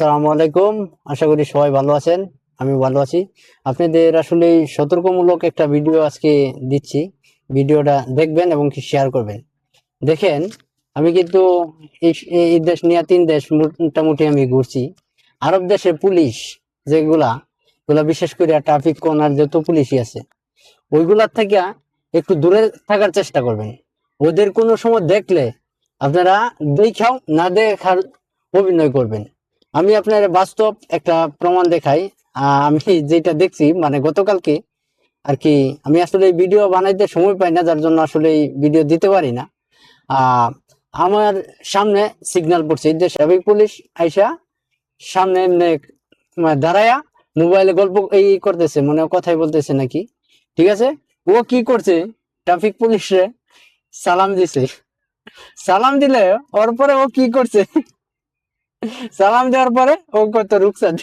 আসসালামু আলাইকুম। আশা করি সবাই ভালো আছেন। আমি ভালো আছি। আপনাদের আসলে সতর্কমূলক একটা ভিডিও আজকে দিচ্ছি। ভিডিওটা দেখবেন এবং কি শেয়ার করবেন। দেখেন, আমি কিন্তু এই দেশ নিয়ে 3 দেশ মোটামুটি আমি ঘুরছি। আরব দেশের পুলিশ যেগুলা বিশেষ করে ট্রাফিক কর্নার যত পুলিশই আছে, ওইগুলার থেকে একটু দূরে থাকার চেষ্টা করবেন। ওদের কোনো সময় দেখলে আপনারা দেখাও না দেখার অভিনয় করবেন। আমি আপনার বাস্তব একটা প্রমাণ দেখাই। আমি যেটা দেখছি মানে গতকালকে আর কি, আমি আসলে এই ভিডিও বানাইতে সময় পাই না, যার জন্য আসলে এই ভিডিও দিতে পারি না। আহ আমার সামনে সিগন্যাল পড়ছে, এই যে ট্রাফিক পুলিশ আইসা সামনে এমনি দাঁড়ায়া মোবাইলে গল্প এই করতেছে, মনে হয় কথাই বলতেছে নাকি। ঠিক আছে, ও কি করছে, ট্রাফিক পুলিশে সালাম দিছে। সালাম দিলে ওর পরে ও কি করছে, সালাম দেওয়ার পরে ও কত রুকসাত,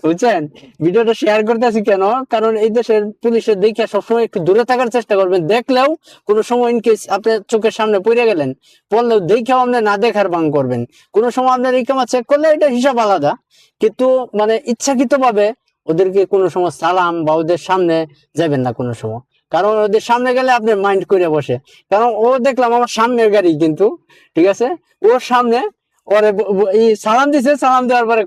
বুঝছেন? ভিডিওটা শেয়ার করতেছি কেন, কারণ এই দেশের পুলিশের দেখে সবসময় একটু দূরে থাকার চেষ্টা করবেন। দেখলেও কোনো সময় ইনকেস আপনার চোখের সামনে পড়ে গেলেন, পড়লেও দেখেও আপনি না দেখার ভান করবেন। কোনো সময় আপনার এই কামা চেক করলে এটা হিসাব আলাদা, কিন্তু মানে ইচ্ছাকৃত ভাবে ওদেরকে কোনো সময় সালাম বা ওদের সামনে যাবেন না কোনো সময়। কারণ ওদের সামনে গেলে আপনি মাইন্ড করে বসে, কারণ ও দেখলাম আমার সামনের গাড়ি কিন্তু, ঠিক আছে, ওর সামনে ওরে এই সালাম দিছে, সালাম দেওয়ার পরে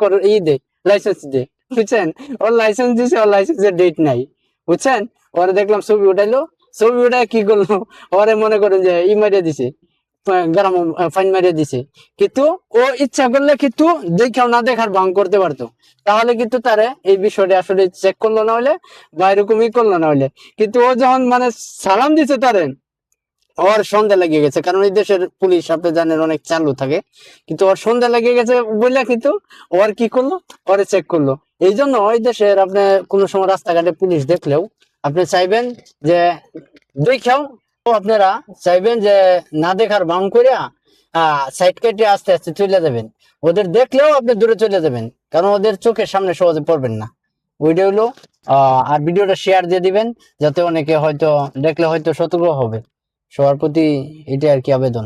দে লাইসেন্স দে, বুঝছেন? ওর লাইসেন্স দিছে, ওর লাইসেন্সের ডেট নাই, বুঝছেন? ওরে দেখলাম ছবি উঠাইলো, ছবি উঠায় কি করলো, ওরে মনে করেন যে ই মারিয়ে দিছে, গ্রাম ফাইন মারিয়ে দিছে। কিন্তু ও ইচ্ছা করলে কিন্তু দেখাও না দেখার ভাঙ করতে পারতো, তাহলে কিন্তু তারে এই বিষয়টা আসলে চেক করলো না হলে বা এরকমই করলো না হলে। কিন্তু ও যখন মানে সালাম দিছে তারে, ওর সন্ধ্যা লেগে গেছে, কারণ এই দেশের পুলিশ আপনি জানেন অনেক চালু থাকে, কিন্তু ওর সন্ধ্যা লেগে গেছে বললে কিন্তু ওর কি করলো, ওরে চেক করলো। এই জন্য ওই দেশের আপনি কোনো সময় রাস্তাঘাটে পুলিশ দেখলেও আপনি চাইবেন যে দেখেও, আপনারা চাইবেন যে না দেখার ভান করিয়া সাইড কেটে আস্তে আস্তে চলে যাবেন। ওদের দেখলেও আপনি দূরে চলে যাবেন, কারণ ওদের চোখের সামনে সহজে পড়বেন না। ওইটা হলো আর ভিডিওটা শেয়ার দিয়ে দিবেন, যাতে অনেকে হয়তো দেখলে হয়তো সতর্ক হবে। সবার প্রতি এটাই আর কি আবেদন।